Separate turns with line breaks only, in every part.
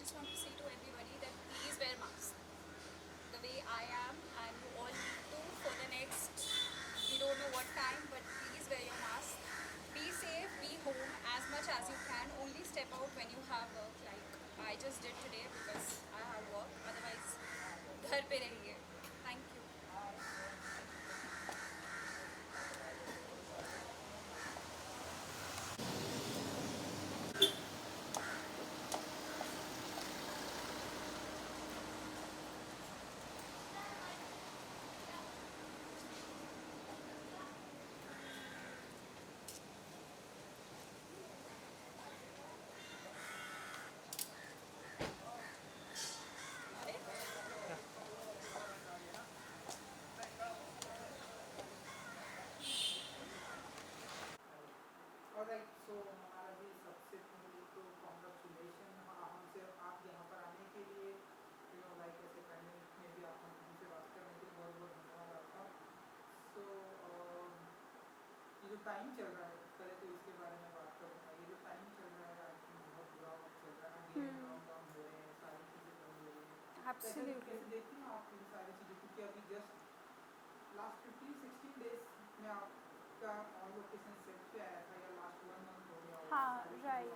just want to say to everybody that please wear masks. The way I am, and you all need to for the next, we don't know what time, but please wear your mask. Be safe, be home as much as you can. Only step out when you have work, like I just did today because I have work. Otherwise, घर पे रहिए. Thank you.
Alright, सो हमारा भी सबसे पहले तो congratulation हमसे आप यहाँ पर आने के लिए, लाइक ऐसे पैंडमिक में भी आप हमसे बात करने के लिए बहुत बहुत धन्यवाद आपका. सो ये जो टाइम चल रहा है, पहले तो इसके बारे में बात करूँगा. ये जो टाइम चल रहा है आई थिंक बहुत बुरा वक्त चल रहा है. अगेन लॉकडाउन हो रहे हैं, सारी चीज़ें बंद हो रही हैं.
Absolutely.
कैसे देखती हैं आप इन सारी चीज़ें, क्योंकि अभी जस्ट लास्ट 15-16 डेज में आपका ऑन लोकेशन सेट पे आया था, या लास्ट 1 मंथ हो गया होगा.
हाँ, right.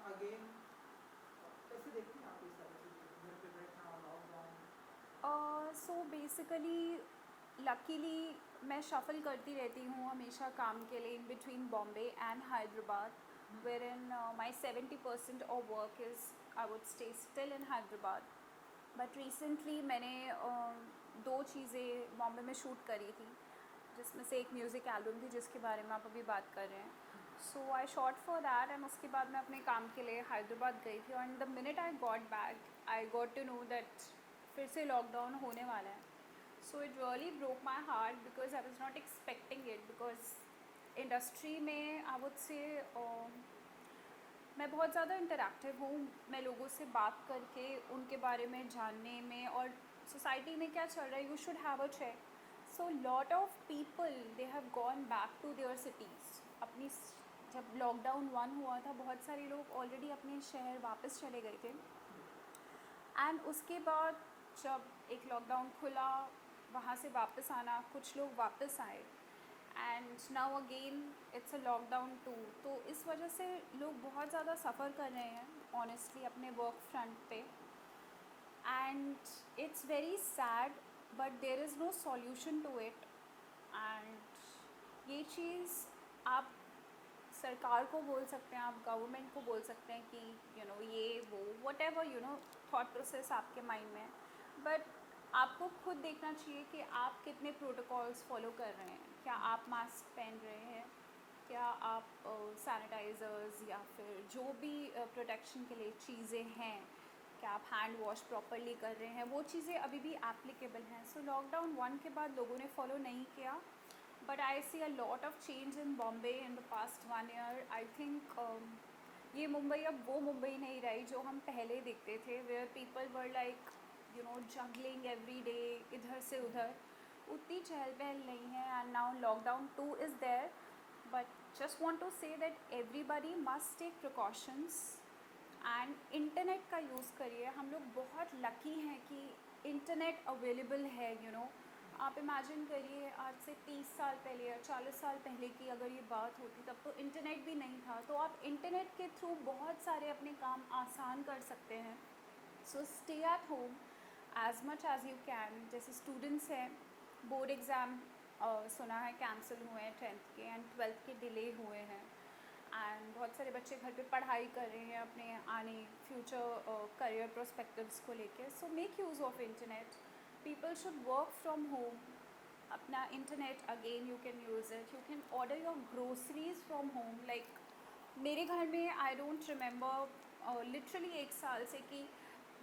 अगेन कैसे देखती हैं आप ये सारी चीज़ें, घर पे बैठना, लॉकडाउन?
सो बेसिकली लकीली मैं शफ़ल करती रहती हूँ हमेशा काम के लिए in between Bombay and Hyderabad, where in my 70% of work is I would stay still in Hyderabad. But recently मैंने दो चीज़ें बॉम्बे में शूट करी थी, जिसमें से एक म्यूज़िक एल्बम थी जिसके बारे में आप अभी बात कर रहे हैं. So I shot for that and उसके बाद मैं अपने काम के लिए हैदराबाद गई थी. And the minute I got back I got to know that फिर से लॉकडाउन होने वाला है. So it really broke my heart because I was not expecting it, because industry में आई वुड से मैं बहुत ज़्यादा इंटरैक्टिव हूँ. मैं लोगों से बात करके उनके बारे में जानने में और सोसाइटी में क्या चल रहा है, you should have a check. So lot of people they have gone back to their cities. अपनी जब लॉकडाउन 1 हुआ था, बहुत सारे लोग ऑलरेडी अपने शहर वापस चले गए थे. एंड उसके बाद जब एक लॉकडाउन खुला, वहाँ से वापस आना, कुछ लोग वापस आए. And now again it's a lockdown 2. तो इस वजह से लोग बहुत ज़्यादा सफ़र कर रहे हैं ऑनेस्टली अपने वर्क फ्रंट पे. And it's very sad but there is no solution to it. And ये चीज़ आप सरकार को बोल सकते हैं, आप गवर्नमेंट को बोल सकते हैं कि ये वो वट एवर थॉट प्रोसेस आपके माइंड में है. बट आपको खुद देखना चाहिए कि आप कितने प्रोटोकॉल्स फॉलो कर रहे हैं. क्या आप मास्क पहन रहे हैं, क्या आप सैनिटाइज़र्स या फिर जो भी प्रोटेक्शन के लिए चीज़ें हैं, क्या आप हैंड वॉश प्रॉपरली कर रहे हैं, वो चीज़ें अभी भी एप्लीकेबल हैं. सो लॉकडाउन 1 के बाद लोगों ने फॉलो नहीं किया. But I see a lot of change in Bombay in the past 1 year. I think ये मुंबई अब वो मुंबई नहीं रही जो हम पहले देखते थे, where people were like juggling every day, इधर से उधर. उतनी चहल पहल नहीं है. And now lockdown 2 is there. But just want to say that everybody must take precautions. And internet का यूज़ करिए. हम लोग बहुत लकी हैं कि इंटरनेट अवेलेबल है. आप इमेजिन करिए आज से 30 साल पहले या 40 साल पहले की अगर ये बात होती, तब तो इंटरनेट भी नहीं था. तो आप इंटरनेट के थ्रू बहुत सारे अपने काम आसान कर सकते हैं. So stay at home as much as you can. जैसे स्टूडेंट्स हैं, बोर्ड एग्ज़ाम सुना है कैंसिल हुए हैं 10th के एंड 12th के डिले हुए हैं. एंड बहुत सारे बच्चे घर पे पढ़ाई कर रहे हैं अपने आने फ्यूचर करियर प्रोस्पेक्टिव्स को लेके. So make use of internet. People should work from home. अपना internet again you can use it. You can order your groceries from home. Like मेरे घर में आई डोंट रिमेंबर लिटरली 1 साल से कि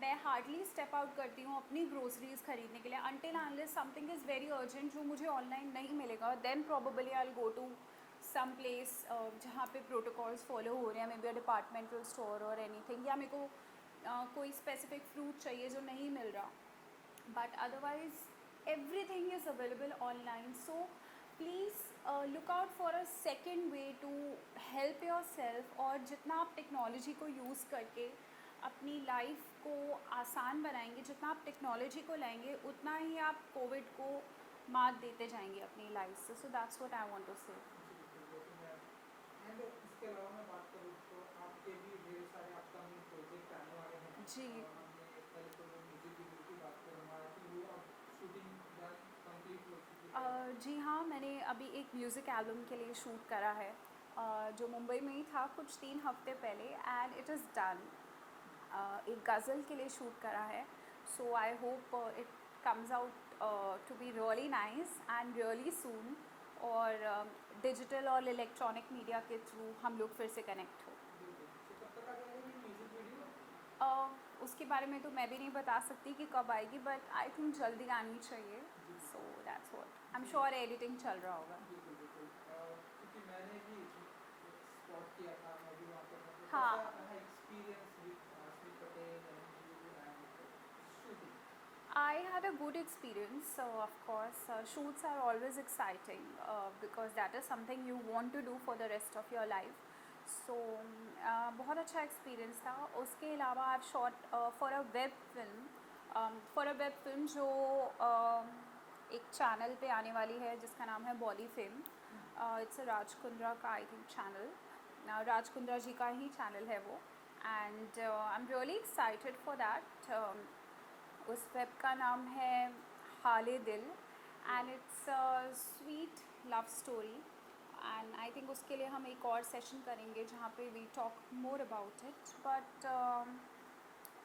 मैं हार्डली स्टेप आउट करती हूँ अपनी ग्रोसरीज ख़रीदने के लिए, until unless something is very urgent जो मुझे ऑनलाइन नहीं मिलेगा. Then probably I will go to some place जहाँ पे प्रोटोकॉल्स फॉलो हो रहे हैं, may be a departmental store और एनीथिंग, या मेरे को कोई स्पेसिफिक फ्रूट चाहिए जो नहीं मिल रहा. But otherwise everything is available online. So please look out for a second way to help yourself. और जितना आप टेक्नोलॉजी को यूज़ करके अपनी लाइफ को आसान बनाएंगे, जितना आप टेक्नोलॉजी को लाएंगे उतना ही आप कोविड को मात देते जाएंगे अपनी लाइफ से. So that's what I want to say.
जी बिल्कुल, वो तो मैं एंड इसके अलावा मैं बात करूँ तो आपके भी ढेर सारे अपकमिंग प्रोजेक्ट आने वाले हैं.
जी.
हमने पहले तो म्यूजिक वीडियो की बात करें, हमारा कि वो अब शूटिंग डन कंप्लीट हो चुकी है.
जी हाँ, मैंने अभी एक म्यूज़िक एल्बम के लिए शूट करा है, जो मुंबई में ही था कुछ 3 हफ्ते पहले, एंड इट इज़ डन. एक गज़ल के लिए शूट करा है. So I hope it comes out to be really nice and really soon, और डिजिटल और इलेक्ट्रॉनिक मीडिया के थ्रू हम लोग फिर से कनेक्ट हो.
बिल्कुल. तो कब तक आ जाएगा ये म्यूजिक वीडियो?
उसके बारे में तो मैं भी नहीं बता सकती कि कब आएगी, बट आई थिंक जल्दी आनी चाहिए.
जी.
So that's what I am sure editing चल रहा होगा.
बिल्कुल बिल्कुल. क्योंकि मैंने भी स्पॉट किया था, मैं भी वहाँ पर था, तो
हाँ.
कैसा रहा experience with Smit Patel and you and shooting?
I had a good experience. So of course, shoots are always exciting because that is something you want to do for the rest of your life. So बहुत अच्छा experience था. उसके अलावा I've shot for a web film जो एक channel पे आने वाली है जिसका नाम है Bolly Film. It's Raj Kundra का I think channel. Raj Kundra ji का ही चैनल है वो, and I am really excited for that. उस वेब का नाम है Haale Dil, and it's a sweet love story. And I think उसके लिए हम एक और सेशन करेंगे जहाँ पे we talk more about it, but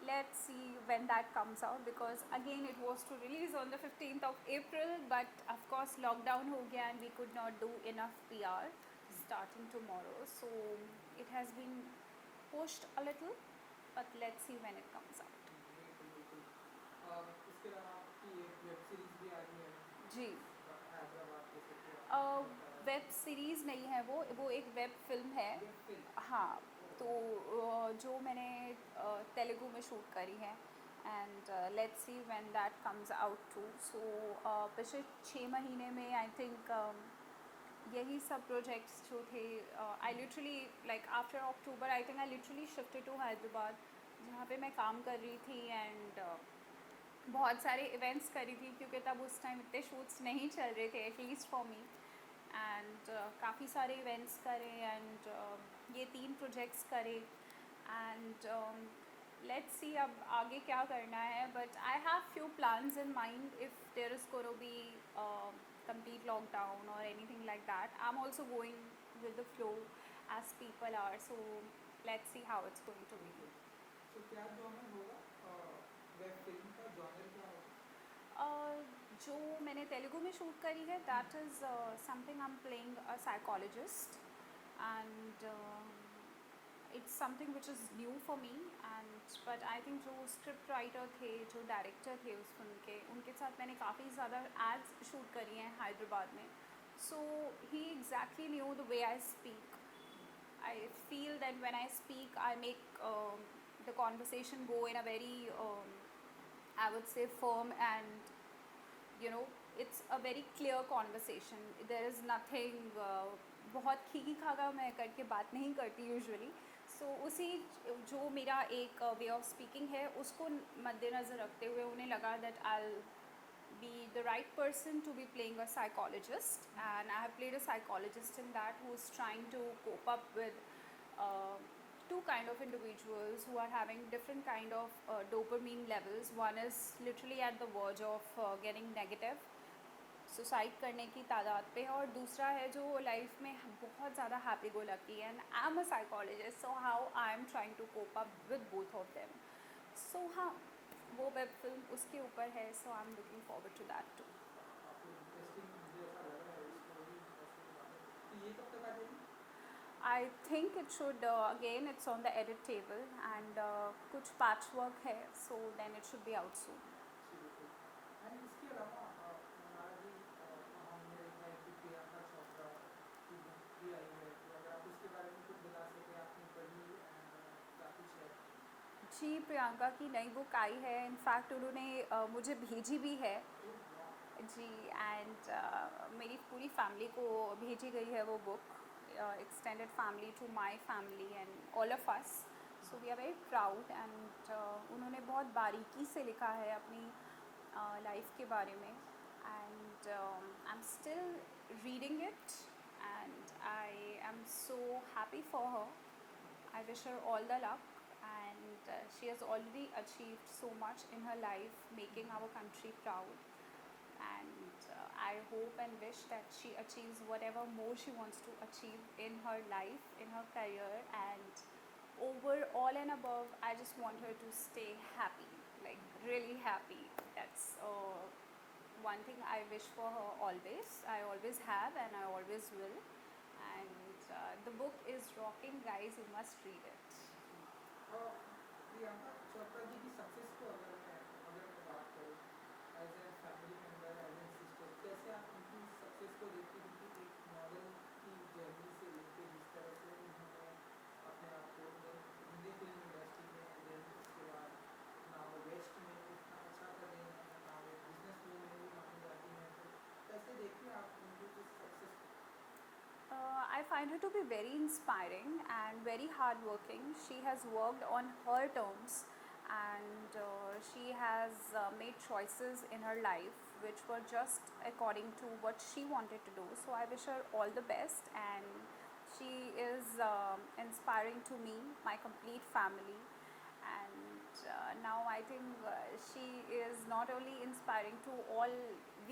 let's see when that comes out, because again it was to release on the 15th of April, but of course lockdown ho gaya and we could not do enough PR starting tomorrow, so it has been pushed a little, but let's see when it comes out.
बिल्कुल बिल्कुल. इसके अलावा आपकी एक web series भी आ रही है
जी.
हैदराबाद के सेक्टर.
वेब सीरीज़ नहीं है वो एक वेब फिल्म है.
Web film.
हाँ, तो जो मैंने तेलुगु में शूट करी है, and let's see when that comes out too. So पिछले 6 महीने में आई थिंक यही सब प्रोजेक्ट्स जो थे. I literally like after October I think I literally shifted to Hyderabad, जहाँ पे मैं काम कर रही थी, एंड बहुत सारे इवेंट्स करी थी क्योंकि तब उस टाइम इतने शूट्स नहीं चल रहे थे, एटलीस्ट फॉर मी. एंड काफ़ी सारे इवेंट्स करे, एंड ये 3 प्रोजेक्ट्स करे, एंड लेट्स सी अब आगे क्या करना है. But I have few plans in mind if there is gonna be complete lockdown or anything like that. I'm also going with the flow as people are, so let's see how it's going to be.
तो क्या genre होगा web film का? Genre क्या होगा?
जो मैंने तेलुगु में shoot करी है, that is something I am playing a psychologist, and it's something which is new for me. And but I think जो स्क्रिप्ट राइटर थे, जो डायरेक्टर थे उस फिल्म के, उनके साथ मैंने काफ़ी ज़्यादा एड्स शूट करी हैं हैदराबाद में. So he exactly knew the way I speak. I feel that when I speak I make the conversation go in a very I would say firm, and you know it's a very clear conversation. There is nothing बहुत खीखी खागा मैं करके बात नहीं करती usually. सो उसी जो मेरा एक वे ऑफ स्पीकिंग है उसको मद्देनज़र रखते हुए उन्हें लगा that I be the right person to be playing a psychologist, and I have played a psychologist in that who is trying to cope up with two kind of individuals who are having different kind of dopamine levels. One is literally at the verge of getting negative, suicide करने की तादाद पे, और दूसरा है जो life में बहुत ज़्यादा हैप्पी गो लकी है. And I am a psychologist, so how I am trying to cope up with both of them. So हाँ, वो वेब फिल्म उसके ऊपर है. So I am looking forward to that too.
काफ़ी interesting मुझे ऐसा लग रहा है, स्टोरी इंटरेस्टिंग बात है. तो ये कब तक आ जाएगी?
I think it should again it's on the edit table, and कुछ patch work है, so then it should be out soon.
And इसके अलावा हमारा भी हमने देखा है कि प्रियंका चोपड़ा की बुक भी आई है, तो अगर आप उसके बारे में कुछ बता सकें, आपने पढ़ी एंड क्या कुछ है?
जी, प्रियंका की नई बुक आई है. इनफैक्ट उन्होंने मुझे भेजी भी है जी, एंड मेरी पूरी फैमिली को भेजी गई है वो book, extended family to my family and all of us. So we are very proud and उन्होंने बहुत बारीकी से लिखा है अपनी लाइफ के बारे में and I am still reading it and I am so happy for her. I wish her all the luck, and she has already achieved so much in her life, making our country proud. And I hope and wish that she achieves whatever more she wants to achieve in her life, in her career, and over all and above, I just want her to stay happy, like really happy. That's one thing I wish for her always. I always have, and I always will. And the book is rocking, guys. You must read it.
और प्रियंका चोपड़ा जी की success को अगर मैं बात करूँ as a family member as a sister, कैसे आप उनकी सक्सेस को देखते हैं, उनकी एक मॉडल की जर्नी से लेके जिस तरह से उन्होंने अपने आप को हिंदी फिल्म इंडस्ट्री में देन उसके बाद ना वो वेस्ट में इतना अच्छा कर रहे हैं, ना वो बिजनेस में भी मानी जाती हैं, तो कैसे देखते हैं आप उनकी जो success?
I find her to be very inspiring and very hardworking. She has worked on her terms and she has made choices in her life which were just according to what she wanted to do. So I wish her all the best, and she is inspiring to me, my complete family. And now I think she is not only inspiring to all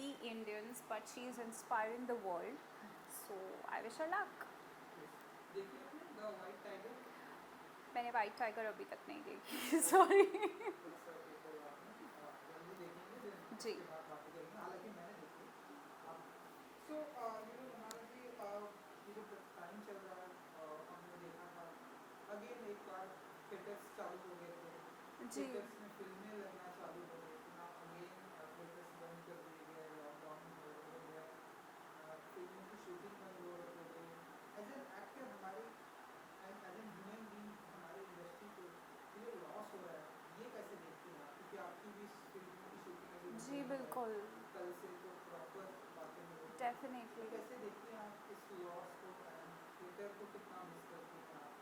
we Indians, but she is inspiring the world. So I wish her luck.
देखिए आपने the white tiger?
मैंने white tiger अभी तक नहीं देखी. Sorry.
जल्दी देखेंगे फिर
जी.
उसके बाद बातें करेंगे, हालांकि मैंने देखी. सो हमारा जी ये जो टाइम चल रहा है, हमने देखा था अगेन एक बार थिएटर्स चालू हो गए थे,
जी.
थिएटर्स में फिल्में लगना चालू हो गई थी ना, अगेन थिएटर्स बंद कर दिए गए, लॉकडाउन हो गया, फिल्मों की शूटिंग बंद हो गई. एज एन एक्टर हमारी एज एन ह्यूमन बीइंग हमारी इंडस्ट्री को ये लॉस हो रहा है, ये कैसे देखते हैं आप? क्योंकि आपकी भी फिल्मों की शूटिंग अभी
जी
resume हुआ है
बिल्कुल.
कल से, तो प्रॉपर बातें हो रही हैं.
डेफिनेटली.
तो कैसे देखते हैं आप इस लॉस को एंड थिएटर को कितना मिस करते हैं आप?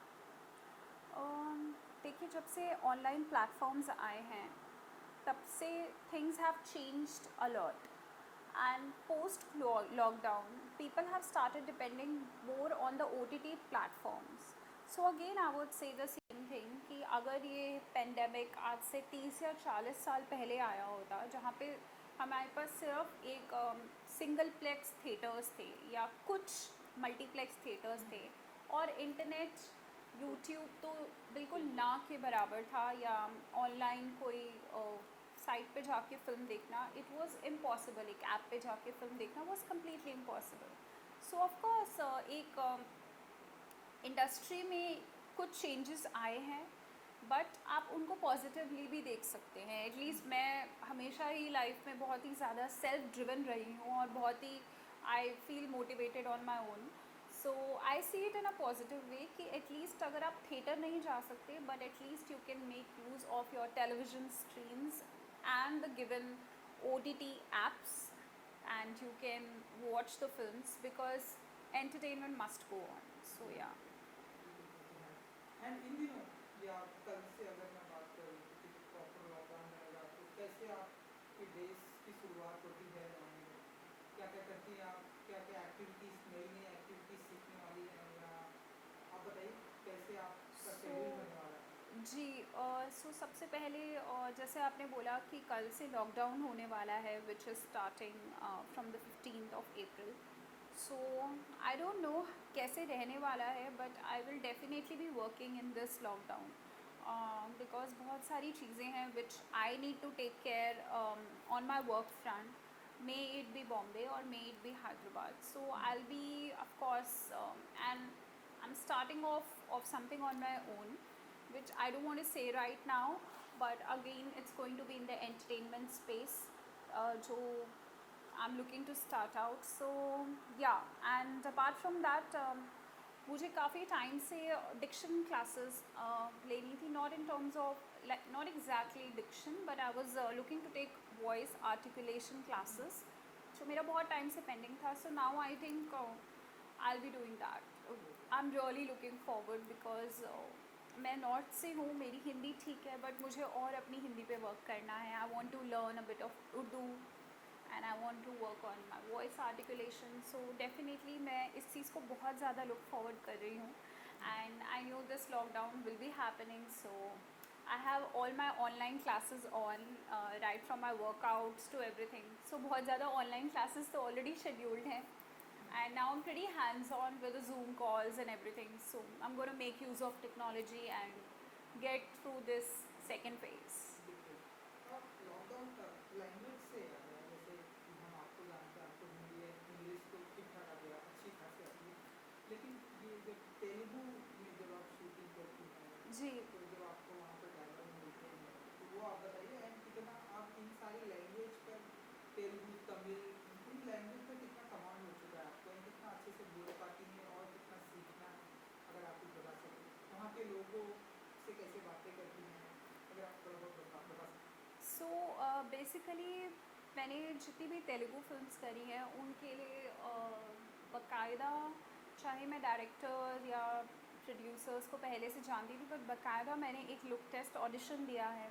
देखिए, जब से ऑनलाइन प्लेटफॉर्म्स आए हैं तब से things have changed a lot. And post lockdown, people have started depending more on the OTT platforms. So again, I would say the same thing कि अगर ये पेंडेमिक आज से 30 या 40 साल पहले आया होता, जहाँ पे हमारे पास सिर्फ एक सिंगल प्लेक्स थिएटर्स थे या कुछ मल्टीप्लेक्स थिएटर्स थे, और इंटरनेट यूट्यूब तो बिल्कुल ना के बराबर था, या ऑनलाइन कोई साइट पे जाके फ़िल्म देखना, इट वाज इम्पॉसिबल. एक ऐप पे जाके फ़िल्म देखना was completely impossible. So of course एक इंडस्ट्री में कुछ चेंजेस आए हैं, बट आप उनको पॉजिटिवली भी देख सकते हैं. एटलीस्ट मैं हमेशा ही लाइफ में बहुत ही ज़्यादा सेल्फ ड्रिवन रही हूँ और बहुत ही I feel motivated on my own. So I see it in a positive way कि एटलीस्ट अगर आप थिएटर नहीं जा सकते, but at least you can make use of your television screens and the given OTT apps, and you can watch the films because entertainment must go on. So yeah.
And in दिनों या कल से अगर मैं बात करूँ कि प्रॉपर लॉकडाउन रहेगा, तो कैसे आपके डेज की शुरुआत होती है, क्या क्या करती हैं आप, क्या क्या एक्टिविटीज़, नई नई एक्टिविटीज़ सीखने वाली हैं, या आप बताइए कैसे आपका शेड्यूल बनने वाला है?
जी. सो सबसे पहले जैसे आपने बोला कि कल से लॉकडाउन होने वाला है, which is starting from the 15th of April. So I don't know कैसे रहने वाला है, but I will definitely be working in this lockdown because बहुत सारी चीज़ें हैं which I need to take care on my work front. May it be Bombay और may it be Hyderabad. So I will be of course and I am starting of something on my own which I don't want to say right now, but again it's going to be in the entertainment space जो I'm looking to start out. So yeah, and apart from that मुझे काफ़ी time से Dickson classes लेनी थी, not in terms of like not exactly diction, but I was looking to take voice articulation classes, जो मेरा बहुत time से pending था. So now I think I'll be doing that. I'm really looking forward because मैं north से हूँ, मेरी हिंदी ठीक है, बट मुझे और अपनी हिंदी पे वर्क करना है. I want to learn a bit of Urdu and I want to work on my voice articulation. So definitely मैं इस चीज़ को बहुत ज़्यादा लुक फॉरवर्ड कर रही हूँ. And I know this lockdown will be happening, so I have all my online classes on, right from my workouts to everything. So बहुत ज़्यादा ऑनलाइन क्लासेस तो ऑलरेडी शेड्यूल्ड हैं. And now I'm pretty hands-on with the Zoom calls and everything. So I'm going to make use of technology and get through this second phase.
देखिए, अब lockdown का language से याद है, जैसे कि हम आपको जानते हैं, आपको हिंदी है, इंग्लिश तो ठीक ठाक आती है, अच्छी खासी आती है, लेकिन ये जब तेलुगु में जब आप शूटिंग करती हैं,
जी.
तो जब आपको वहाँ पर डायलॉग मिलते हैं, तो वो आप बताइए, एंड कितना आप इन सारी लैंग्वेज पर, तेलुगु, तमिल, इन लैंग्वेज पर कितना कमांड हो चुका है आपको, एंड कितना अच्छे से बोल पाती हैं और कितना सीखना, अगर आप कुछ बता सकें, वहाँ के लोगों से कैसे बातें करती हैं, अगर आप थोड़ा बहुत बता सकें.
सो बेसिकली मैंने जितनी भी तेलुगु फिल्म्स करी हैं उनके लिए बाकायदा, चाहे मैं डायरेक्टर या प्रोड्यूसर्स को पहले से जानती थी, बट बाकायदा मैंने एक लुक टेस्ट ऑडिशन दिया है.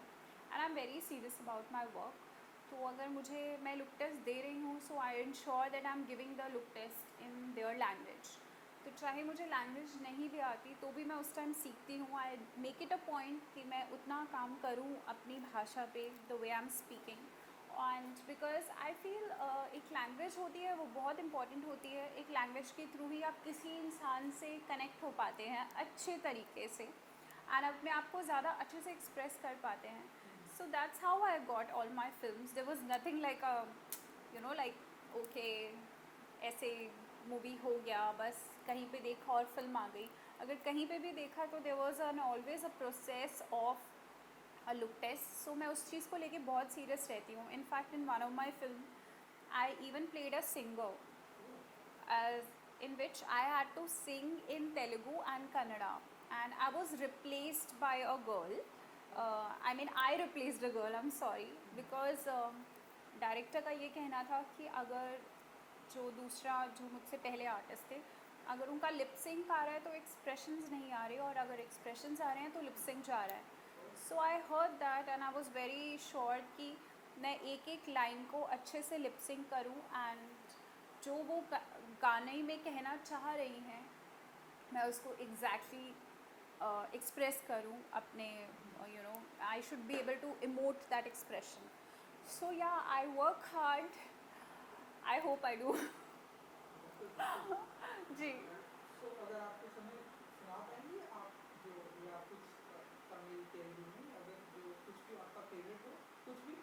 And I am very serious about my work. तो अगर मुझे, मैं लुक टेस्ट दे रही हूँ, so I ensure that I am giving the look test in their language. तो चाहे मुझे लैंग्वेज नहीं भी आती तो भी मैं उस टाइम सीखती हूँ. I make it a point कि मैं उतना काम करूँ अपनी भाषा पे, the way I am speaking. And because I feel एक लैंग्वेज होती है वो बहुत इंपॉर्टेंट होती है. एक लैंग्वेज के थ्रू ही आप किसी इंसान से कनेक्ट हो पाते हैं अच्छे तरीके से, एंड अपने आप को ज़्यादा अच्छे से एक्सप्रेस कर पाते हैं. So that's how I got all my films. There was nothing like a, you know, like okay ऐसे मूवी हो गया, बस कहीं पे देखा और फिल्म आ गई. अगर कहीं पे भी देखा तो there was an always a process of a look test. सो मैं उस चीज़ को लेके बहुत सीरियस रहती हूँ. In fact in one of my film I even played a singer, in which I had to sing in Telugu and Kannada, and I was replaced by a girl. I mean, I replaced a girl, I'm sorry, because director का ये कहना था कि अगर जो दूसरा, जो मुझसे पहले आर्टिस्ट थे, अगर उनका लिप सिंक आ रहा है तो एक्सप्रेशंस नहीं आ रहे, और अगर एक्सप्रेशंस आ रहे हैं तो लिप सिंक जा रहा है. So I heard that and I was very sure कि मैं एक एक लाइन को अच्छे से लिप सिंक करूँ, एंड जो वो गाने में कहना चाह रही हैं मैं उसको एग्जैक्टली एक्सप्रेस करूँ अपने, you know, I should be able to emote that expression. So yeah, I work hard. I hope I do. जी.
सो अगर आप कुछ हमें सुना पाएंगे, आप जो, या कुछ तमिल तेलुगु में, अगर जो कुछ भी आपका फेवरेट हो, कुछ भी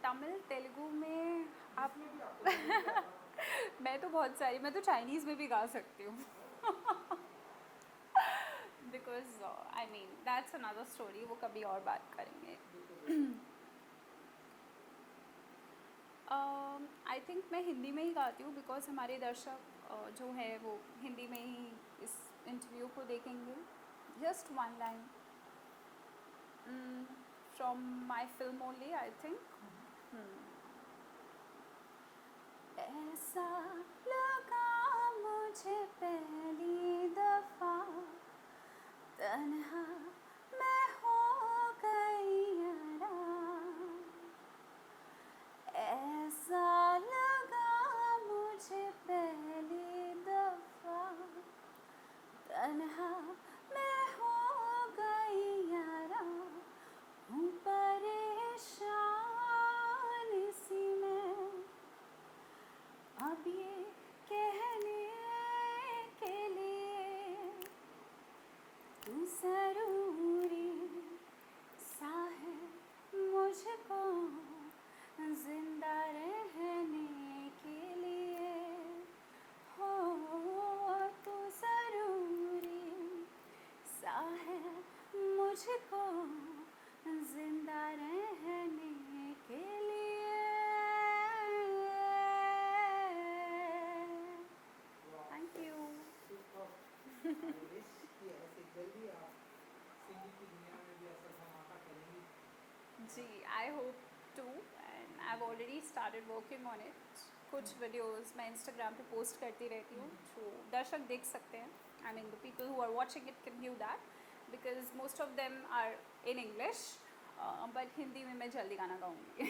तमिल तेलुगु में आप
जिसमें भी आपको जो भी आता हो.
मैं तो बहुत सारी, मैं तो चाइनीज़ में भी गा सकती हूँ. Because I mean that's another story, वो कभी और बात करेंगे. आई थिंक मैं हिंदी में ही गाती हूँ, बिकॉज हमारे दर्शक जो है वो हिंदी में ही इस इंटरव्यू को देखेंगे. Just one line from my film only, I think. ऐसा लगा मुझे पहली दफा, तन्हा मैं हो गई यारा. ऐसा लगा मुझे पहली दफा, तन्हा मैं हो गई यारा. हूँ परेशान इसी में, अब ये कहने के लिए तू ज़रूरी सा है मुझको जिंदा रहने के लिए. हो तू ज़रूरी सा है मुझको जिंदा रहने के लिए. Thank you.
आई विश कि ऐसे जल्दी आप सिंगिंग की दुनिया में भी ऐसा धमाका करेंगी.
जी, I hope to, and I have already started working on it. कुछ वीडियोस मैं इंस्टाग्राम पे पोस्ट करती रहती हूँ, जो दर्शक देख सकते हैं. I mean the people who are watching it can view that. Because most of them are in English, but Hindi में मैं जल्दी गाना गाऊँगी।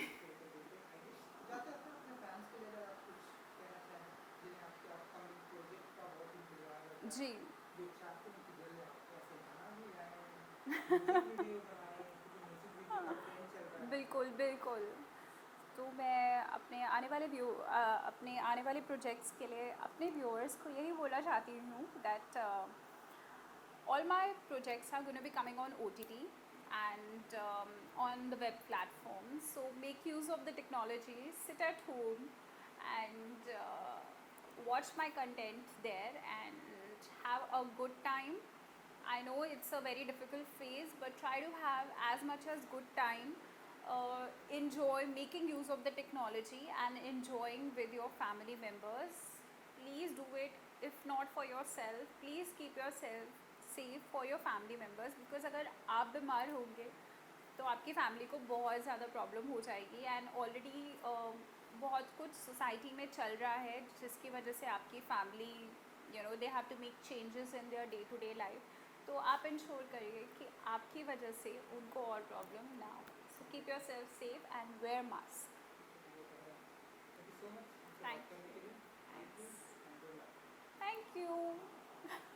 जाते जाते अपने फैंस के लिए अगर आप कुछ कहना चाहें जिन्हें आपके अपकमिंग प्रोजेक्ट का बहुत इंतजार रहता है,
जी।
जो चाहते हैं कि जल्दी आप ऐसे गाना भी गाएं, म्यूजिक वीडियो बनाएं, क्योंकि म्यूजिक वीडियो का ट्रेंड चल रहा है
बिल्कुल बिल्कुल। तो मैं अपने आने वाले प्रोजेक्ट्स के लिए अपने व्यूअर्स को यही बोलना चाहती हूँ that all my projects are going to be coming on OTT and on the web platforms. So make use of the technology, sit at home and watch my content there and have a good time. I know it's a very difficult phase, but try to have as much as good time. Enjoy making use of the technology and enjoying with your family members. Please do it. If not for yourself, please keep yourself safe for your family members, because अगर आप बीमार होंगे तो आपकी family को बहुत ज़्यादा problem हो जाएगी। एंड ऑलरेडी बहुत कुछ सोसाइटी में चल रहा है जिसकी वजह से आपकी family they have to make changes in their day to day life. तो आप इंश्योर करिए कि आपकी वजह से उनको और प्रॉब्लम ना हो। So keep your self safe and wear mask.
Thank you so much
thank
करने के लिए।
You.
Thank you.
Thank you.